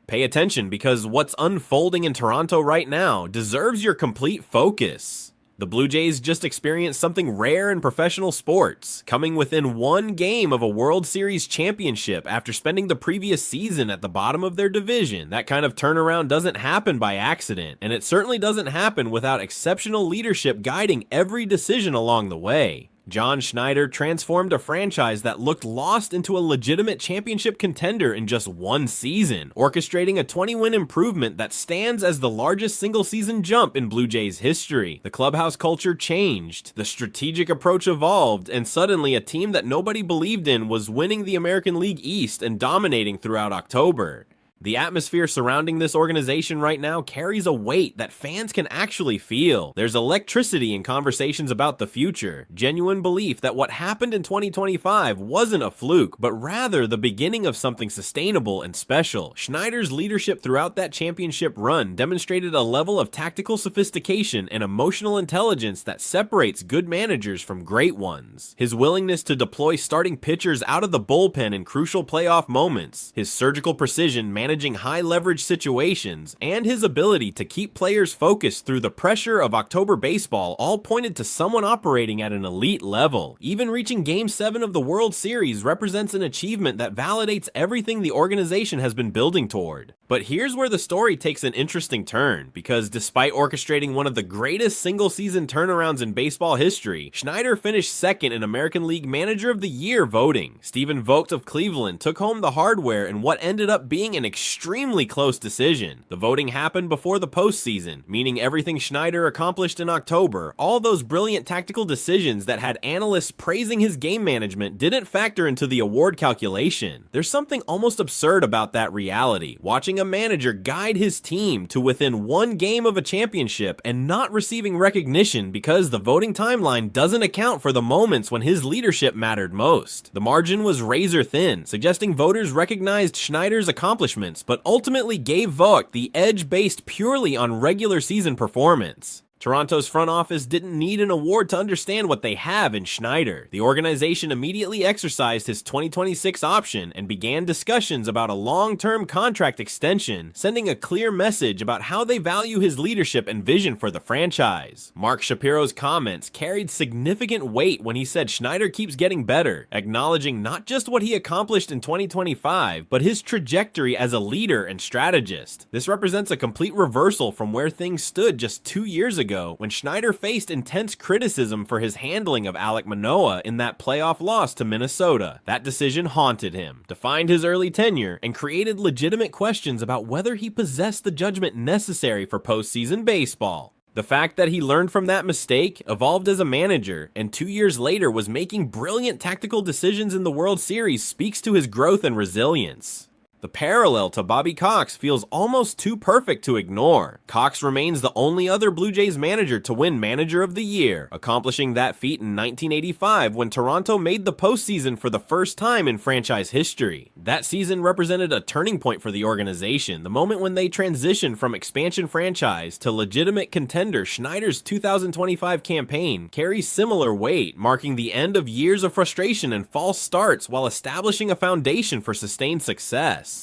Pay attention because what's unfolding in Toronto right now deserves your complete focus. The Blue Jays just experienced something rare in professional sports, coming within one game of a World Series championship after spending the previous season at the bottom of their division. That kind of turnaround doesn't happen by accident, and it certainly doesn't happen without exceptional leadership guiding every decision along the way. John Schneider transformed a franchise that looked lost into a legitimate championship contender in just one season, orchestrating a 20-win improvement that stands as the largest single-season jump in Blue Jays history. The clubhouse culture changed, the strategic approach evolved, and suddenly a team that nobody believed in was winning the American League East and dominating throughout October. The atmosphere surrounding this organization right now carries a weight that fans can actually feel. There's electricity in conversations about the future, genuine belief that what happened in 2025 wasn't a fluke, but rather the beginning of something sustainable and special. Schneider's leadership throughout that championship run demonstrated a level of tactical sophistication and emotional intelligence that separates good managers from great ones. His willingness to deploy starting pitchers out of the bullpen in crucial playoff moments, his surgical precision managing high-leverage situations, and his ability to keep players focused through the pressure of October baseball all pointed to someone operating at an elite level. Even reaching Game 7 of the World Series represents an achievement that validates everything the organization has been building toward. But here's where the story takes an interesting turn, because despite orchestrating one of the greatest single-season turnarounds in baseball history, Schneider finished second in American League Manager of the Year voting. Stephen Vogt of Cleveland took home the hardware in what ended up being an extremely close decision. The voting happened before the postseason, meaning everything Schneider accomplished in October, all those brilliant tactical decisions that had analysts praising his game management, didn't factor into the award calculation. There's something almost absurd about that reality, watching a manager guide his team to within one game of a championship and not receiving recognition because the voting timeline doesn't account for the moments when his leadership mattered most. The margin was razor thin, suggesting voters recognized Schneider's accomplishments, but ultimately gave Vogt the edge based purely on regular season performance. Toronto's front office didn't need an award to understand what they have in Schneider. The organization immediately exercised his 2026 option and began discussions about a long-term contract extension, sending a clear message about how they value his leadership and vision for the franchise. Mark Shapiro's comments carried significant weight when he said Schneider keeps getting better, acknowledging not just what he accomplished in 2025, but his trajectory as a leader and strategist. This represents a complete reversal from where things stood just 2 years ago, when Schneider faced intense criticism for his handling of Alek Manoah in that playoff loss to Minnesota. That decision haunted him, defined his early tenure, and created legitimate questions about whether he possessed the judgment necessary for postseason baseball. The fact that he learned from that mistake, evolved as a manager, and 2 years later was making brilliant tactical decisions in the World Series speaks to his growth and resilience. The parallel to Bobby Cox feels almost too perfect to ignore. Cox remains the only other Blue Jays manager to win Manager of the Year, accomplishing that feat in 1985 when Toronto made the postseason for the first time in franchise history. That season represented a turning point for the organization, the moment when they transitioned from expansion franchise to legitimate contender. Schneider's 2025 campaign carries similar weight, marking the end of years of frustration and false starts while establishing a foundation for sustained success.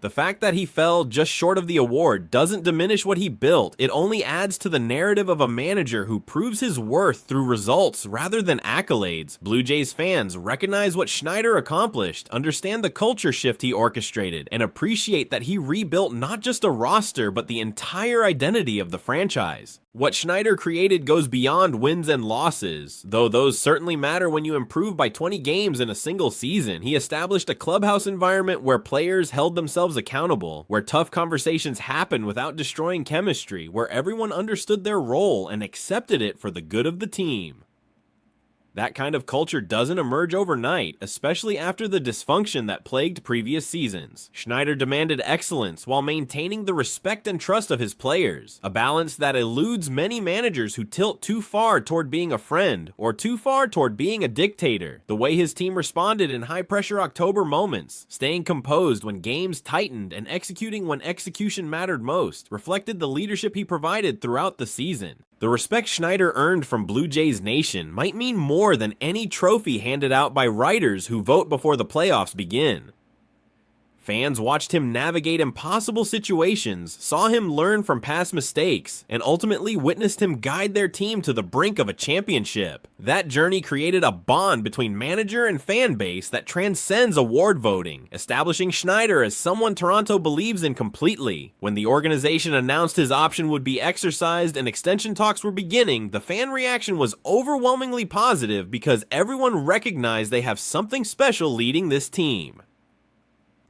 The fact that he fell just short of the award doesn't diminish what he built. It only adds to the narrative of a manager who proves his worth through results rather than accolades. Blue Jays fans recognize what Schneider accomplished, understand the culture shift he orchestrated, and appreciate that he rebuilt not just a roster but the entire identity of the franchise. What Schneider created goes beyond wins and losses, though those certainly matter when you improve by 20 games in a single season. He established a clubhouse environment where players held themselves accountable, where tough conversations happened without destroying chemistry, where everyone understood their role and accepted it for the good of the team. That kind of culture doesn't emerge overnight, especially after the dysfunction that plagued previous seasons. Schneider demanded excellence while maintaining the respect and trust of his players, a balance that eludes many managers who tilt too far toward being a friend or too far toward being a dictator. The way his team responded in high-pressure October moments, staying composed when games tightened and executing when execution mattered most, reflected the leadership he provided throughout the season. The respect Schneider earned from Blue Jays Nation might mean more than any trophy handed out by writers who vote before the playoffs begin. Fans watched him navigate impossible situations, saw him learn from past mistakes, and ultimately witnessed him guide their team to the brink of a championship. That journey created a bond between manager and fan base that transcends award voting, establishing Schneider as someone Toronto believes in completely. When the organization announced his option would be exercised and extension talks were beginning, the fan reaction was overwhelmingly positive because everyone recognized they have something special leading this team.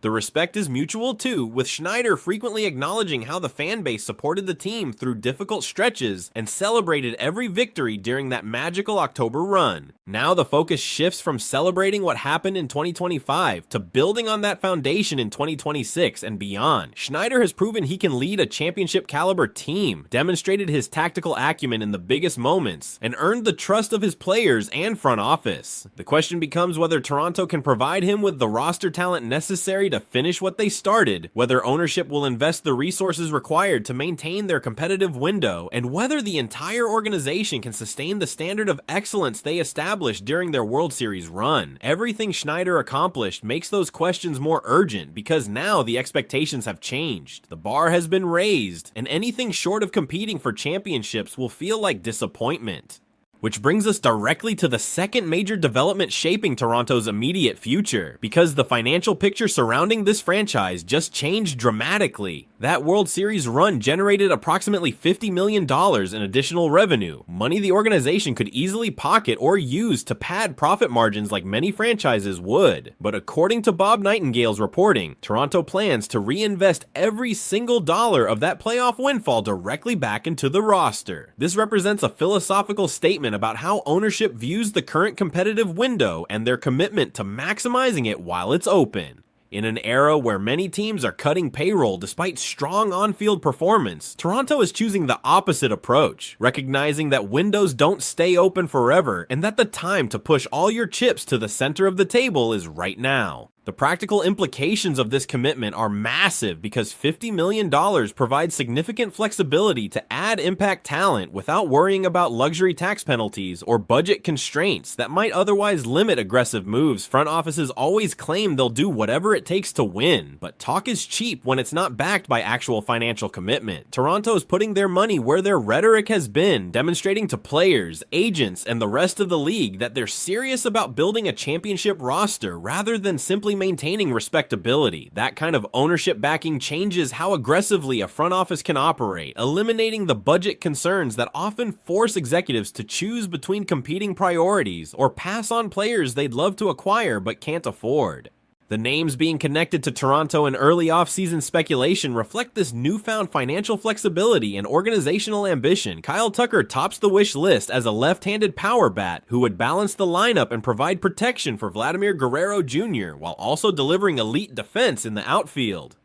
The respect is mutual too, with Schneider frequently acknowledging how the fan base supported the team through difficult stretches and celebrated every victory during that magical October run. Now the focus shifts from celebrating what happened in 2025 to building on that foundation in 2026 and beyond. Schneider has proven he can lead a championship caliber team, demonstrated his tactical acumen in the biggest moments, and earned the trust of his players and front office. The question becomes whether Toronto can provide him with the roster talent necessary to finish what they started, whether ownership will invest the resources required to maintain their competitive window, and whether the entire organization can sustain the standard of excellence they established during their World Series run. Everything Schneider accomplished makes those questions more urgent because now the expectations have changed. The bar has been raised, and anything short of competing for championships will feel like disappointment. Which brings us directly to the second major development shaping Toronto's immediate future, because the financial picture surrounding this franchise just changed dramatically. That World Series run generated approximately $50 million in additional revenue, money the organization could easily pocket or use to pad profit margins like many franchises would. But according to Bob Nightingale's reporting, Toronto plans to reinvest every single dollar of that playoff windfall directly back into the roster. This represents a philosophical statement about how ownership views the current competitive window and their commitment to maximizing it while it's open. In an era where many teams are cutting payroll despite strong on-field performance, Toronto is choosing the opposite approach, recognizing that windows don't stay open forever and that the time to push all your chips to the center of the table is right now. The practical implications of this commitment are massive because $50 million provides significant flexibility to add impact talent without worrying about luxury tax penalties or budget constraints that might otherwise limit aggressive moves. Front offices always claim they'll do whatever it takes to win, but talk is cheap when it's not backed by actual financial commitment. Toronto is putting their money where their rhetoric has been, demonstrating to players, agents, and the rest of the league that they're serious about building a championship roster rather than simply maintaining respectability. That kind of ownership backing changes how aggressively a front office can operate, eliminating the budget concerns that often force executives to choose between competing priorities or pass on players they'd love to acquire but can't afford. The names being connected to Toronto in early offseason speculation reflect this newfound financial flexibility and organizational ambition. Kyle Tucker tops the wish list as a left-handed power bat who would balance the lineup and provide protection for Vladimir Guerrero Jr. while also delivering elite defense in the outfield.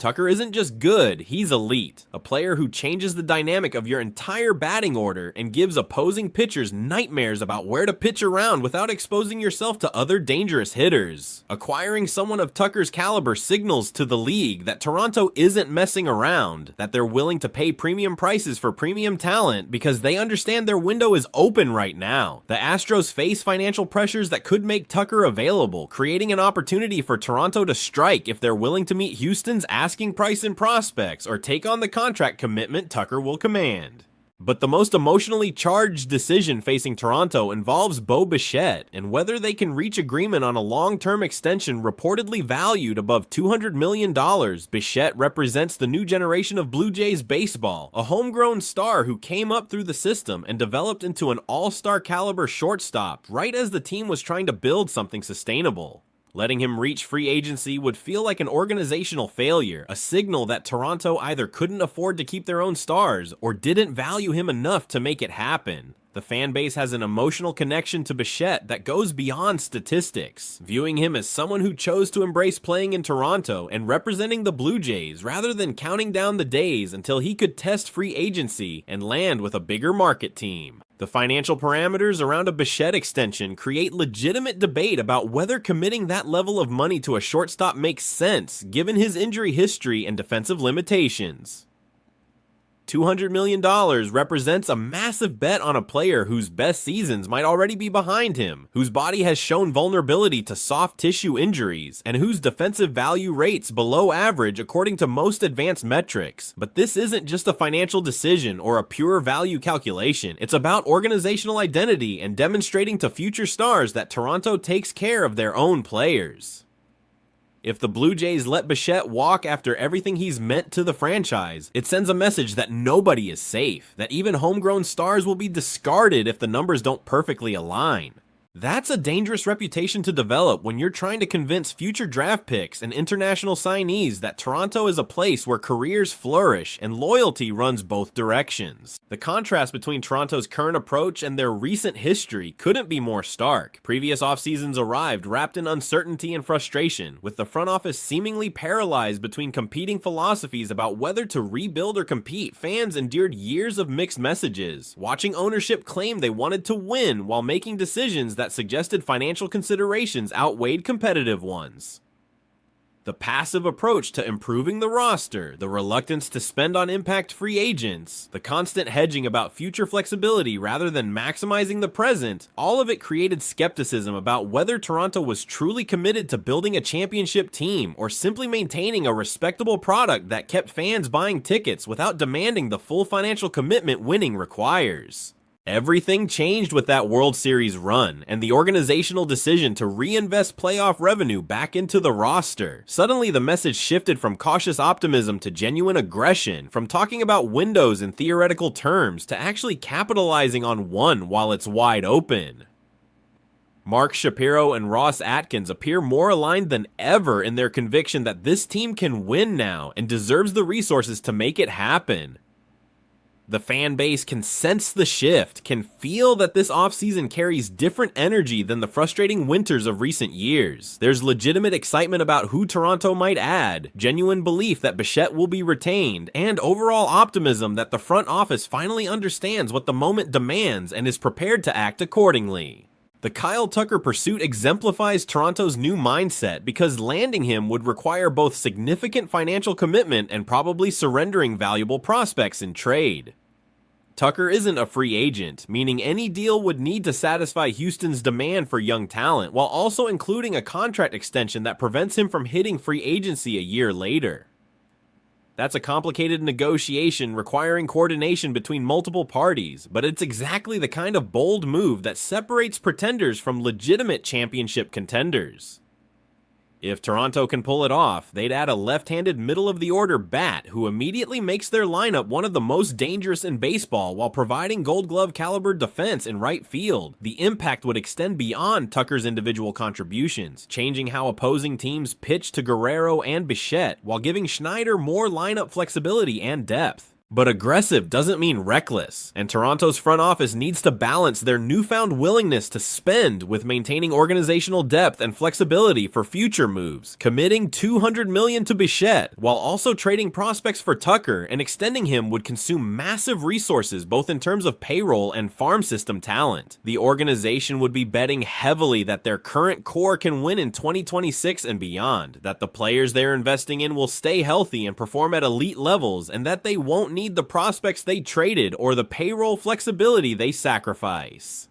Tucker isn't just good, he's elite. A player who changes the dynamic of your entire batting order and gives opposing pitchers nightmares about where to pitch around without exposing yourself to other dangerous hitters. Acquiring someone of Tucker's caliber signals to the league that Toronto isn't messing around, that they're willing to pay premium prices for premium talent because they understand their window is open right now. The Astros face financial pressures that could make Tucker available, creating an opportunity for Toronto to strike if they're willing to meet Houston's asking price and prospects or take on the contract commitment Tucker will command. But the most emotionally charged decision facing Toronto involves Bo Bichette and whether they can reach agreement on a long-term extension reportedly valued above $200 million. Bichette represents the new generation of Blue Jays baseball, a homegrown star who came up through the system and developed into an all-star caliber shortstop right as the team was trying to build something sustainable. Letting him reach free agency would feel like an organizational failure, a signal that Toronto either couldn't afford to keep their own stars or didn't value him enough to make it happen. The fan base has an emotional connection to Bichette that goes beyond statistics, viewing him as someone who chose to embrace playing in Toronto and representing the Blue Jays rather than counting down the days until he could test free agency and land with a bigger market team. The financial parameters around a Bichette extension create legitimate debate about whether committing that level of money to a shortstop makes sense given his injury history and defensive limitations. $200 million represents a massive bet on a player whose best seasons might already be behind him, whose body has shown vulnerability to soft tissue injuries, and whose defensive value rates below average according to most advanced metrics. But this isn't just a financial decision or a pure value calculation. It's about organizational identity and demonstrating to future stars that Toronto takes care of their own players. If the Blue Jays let Bichette walk after everything he's meant to the franchise, it sends a message that nobody is safe, that even homegrown stars will be discarded if the numbers don't perfectly align. That's a dangerous reputation to develop when you're trying to convince future draft picks and international signees that Toronto is a place where careers flourish and loyalty runs both directions. The contrast between Toronto's current approach and their recent history couldn't be more stark. Previous off-seasons arrived wrapped in uncertainty and frustration, with the front office seemingly paralyzed between competing philosophies about whether to rebuild or compete. Fans endured years of mixed messages, watching ownership claim they wanted to win while making decisions that suggested financial considerations outweighed competitive ones. The passive approach to improving the roster, the reluctance to spend on impact free agents, the constant hedging about future flexibility rather than maximizing the present, all of it created skepticism about whether Toronto was truly committed to building a championship team or simply maintaining a respectable product that kept fans buying tickets without demanding the full financial commitment winning requires. Everything changed with that World Series run, and the organizational decision to reinvest playoff revenue back into the roster. Suddenly, the message shifted from cautious optimism to genuine aggression, from talking about windows in theoretical terms to actually capitalizing on one while it's wide open. Mark Shapiro and Ross Atkins appear more aligned than ever in their conviction that this team can win now and deserves the resources to make it happen. The fan base can sense the shift, can feel that this offseason carries different energy than the frustrating winters of recent years. There's legitimate excitement about who Toronto might add, genuine belief that Bichette will be retained, and overall optimism that the front office finally understands what the moment demands and is prepared to act accordingly. The Kyle Tucker pursuit exemplifies Toronto's new mindset because landing him would require both significant financial commitment and probably surrendering valuable prospects in trade. Tucker isn't a free agent, meaning any deal would need to satisfy Houston's demand for young talent while also including a contract extension that prevents him from hitting free agency a year later. That's a complicated negotiation requiring coordination between multiple parties, but it's exactly the kind of bold move that separates pretenders from legitimate championship contenders. If Toronto can pull it off, they'd add a left-handed middle-of-the-order bat who immediately makes their lineup one of the most dangerous in baseball while providing Gold Glove caliber defense in right field. The impact would extend beyond Tucker's individual contributions, changing how opposing teams pitch to Guerrero and Bichette while giving Schneider more lineup flexibility and depth. But aggressive doesn't mean reckless, and Toronto's front office needs to balance their newfound willingness to spend with maintaining organizational depth and flexibility for future moves, committing $200 million to Bichette while also trading prospects for Tucker and extending him would consume massive resources both in terms of payroll and farm system talent. The organization would be betting heavily that their current core can win in 2026 and beyond, that the players they're investing in will stay healthy and perform at elite levels, and that they won't need the prospects they traded or the payroll flexibility they sacrifice.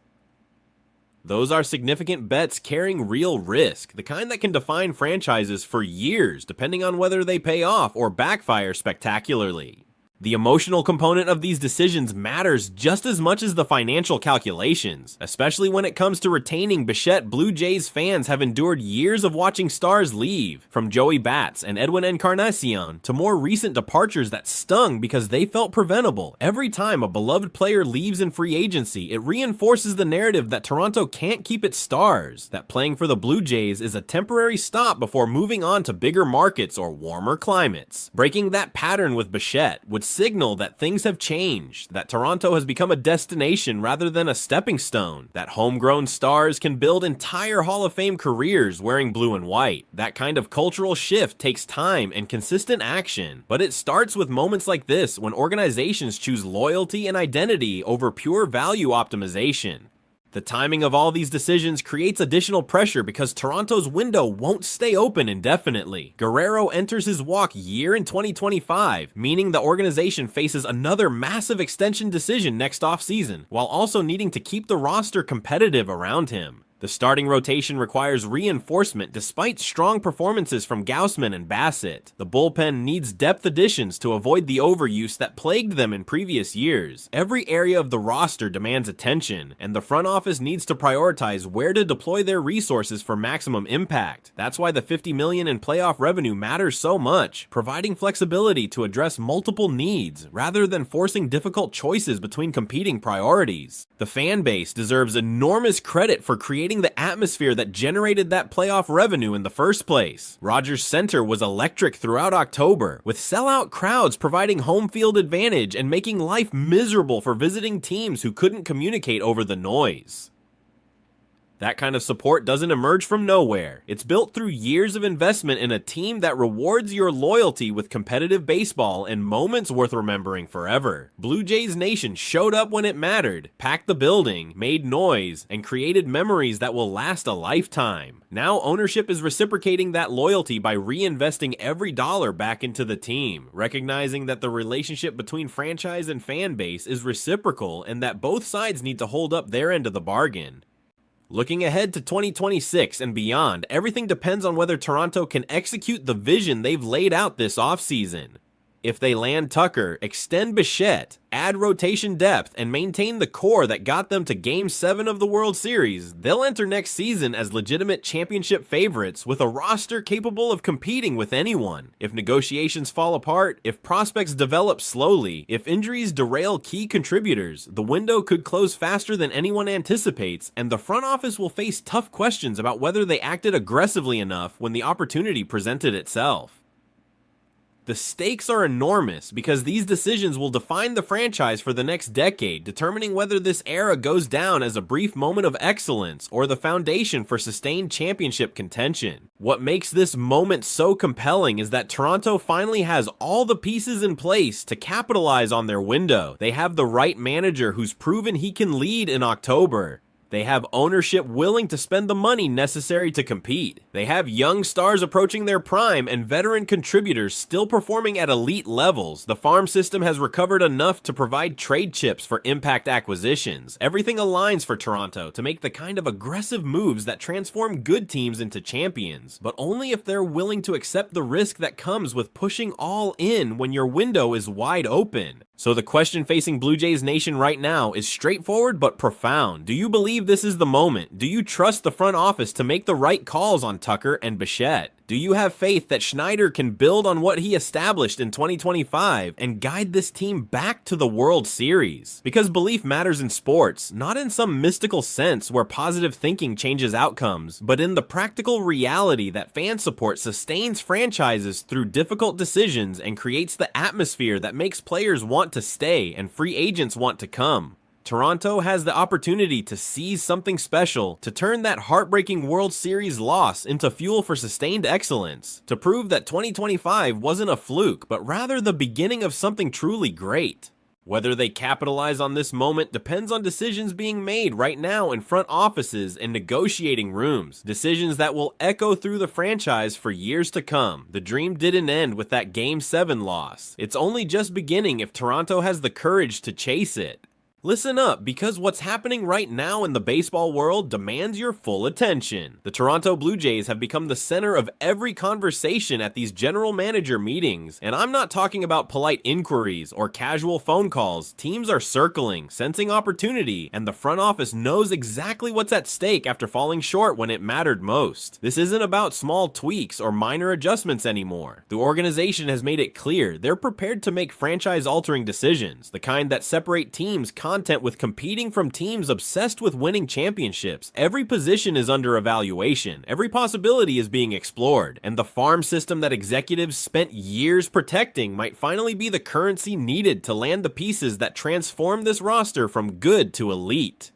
Those are significant bets carrying real risk, the kind that can define franchises for years depending on whether they pay off or backfire spectacularly. The emotional component of these decisions matters just as much as the financial calculations, especially when it comes to retaining Bichette. Blue Jays fans have endured years of watching stars leave, from Joey Bats and Edwin Encarnacion to more recent departures that stung because they felt preventable. Every time a beloved player leaves in free agency, it reinforces the narrative that Toronto can't keep its stars, that playing for the Blue Jays is a temporary stop before moving on to bigger markets or warmer climates. Breaking that pattern with Bichette would signal that things have changed, that Toronto has become a destination rather than a stepping stone, that homegrown stars can build entire Hall of Fame careers wearing blue and white. That kind of cultural shift takes time and consistent action, but it starts with moments like this when organizations choose loyalty and identity over pure value optimization. The timing of all these decisions creates additional pressure because Toronto's window won't stay open indefinitely. Guerrero enters his walk year in 2025, meaning the organization faces another massive extension decision next offseason, while also needing to keep the roster competitive around him. The starting rotation requires reinforcement despite strong performances from Gausman and Bassett. The bullpen needs depth additions to avoid the overuse that plagued them in previous years. Every area of the roster demands attention, and the front office needs to prioritize where to deploy their resources for maximum impact. That's why the $50 million in playoff revenue matters so much, providing flexibility to address multiple needs rather than forcing difficult choices between competing priorities. The fan base deserves enormous credit for creating the atmosphere that generated that playoff revenue in the first place. Rogers Center was electric throughout October, with sellout crowds providing home field advantage and making life miserable for visiting teams who couldn't communicate over the noise. That kind of support doesn't emerge from nowhere. It's built through years of investment in a team that rewards your loyalty with competitive baseball and moments worth remembering forever. Blue Jays Nation showed up when it mattered, packed the building, made noise, and created memories that will last a lifetime. Now ownership is reciprocating that loyalty by reinvesting every dollar back into the team, recognizing that the relationship between franchise and fan base is reciprocal and that both sides need to hold up their end of the bargain. Looking ahead to 2026 and beyond, everything depends on whether Toronto can execute the vision they've laid out this offseason. If they land Tucker, extend Bichette, add rotation depth, and maintain the core that got them to Game 7 of the World Series, they'll enter next season as legitimate championship favorites with a roster capable of competing with anyone. If negotiations fall apart, if prospects develop slowly, if injuries derail key contributors, the window could close faster than anyone anticipates, and the front office will face tough questions about whether they acted aggressively enough when the opportunity presented itself. The stakes are enormous because these decisions will define the franchise for the next decade, determining whether this era goes down as a brief moment of excellence or the foundation for sustained championship contention. What makes this moment so compelling is that Toronto finally has all the pieces in place to capitalize on their window. They have the right manager who's proven he can lead in October. They have ownership willing to spend the money necessary to compete. They have young stars approaching their prime and veteran contributors still performing at elite levels. The farm system has recovered enough to provide trade chips for impact acquisitions. Everything aligns for Toronto to make the kind of aggressive moves that transform good teams into champions, but only if they're willing to accept the risk that comes with pushing all in when your window is wide open. So the question facing Blue Jays Nation right now is straightforward but profound. Do you believe this is the moment? Do you trust the front office to make the right calls on Tucker and Bichette? Do you have faith that Schneider can build on what he established in 2025 and guide this team back to the World Series? Because belief matters in sports, not in some mystical sense where positive thinking changes outcomes, but in the practical reality that fan support sustains franchises through difficult decisions and creates the atmosphere that makes players want to stay and free agents want to come. Toronto has the opportunity to seize something special, to turn that heartbreaking World Series loss into fuel for sustained excellence, to prove that 2025 wasn't a fluke, but rather the beginning of something truly great. Whether they capitalize on this moment depends on decisions being made right now in front offices and negotiating rooms, decisions that will echo through the franchise for years to come. The dream didn't end with that Game 7 loss. It's only just beginning if Toronto has the courage to chase it. Listen up, because what's happening right now in the baseball world demands your full attention. The Toronto Blue Jays have become the center of every conversation at these general manager meetings, and I'm not talking about polite inquiries or casual phone calls. Teams are circling, sensing opportunity, and the front office knows exactly what's at stake after falling short when it mattered most. This isn't about small tweaks or minor adjustments anymore. The organization has made it clear they're prepared to make franchise-altering decisions, the kind that separate teams content with competing from teams obsessed with winning championships. Every position is under evaluation, every possibility is being explored, and the farm system that executives spent years protecting might finally be the currency needed to land the pieces that transform this roster from good to elite.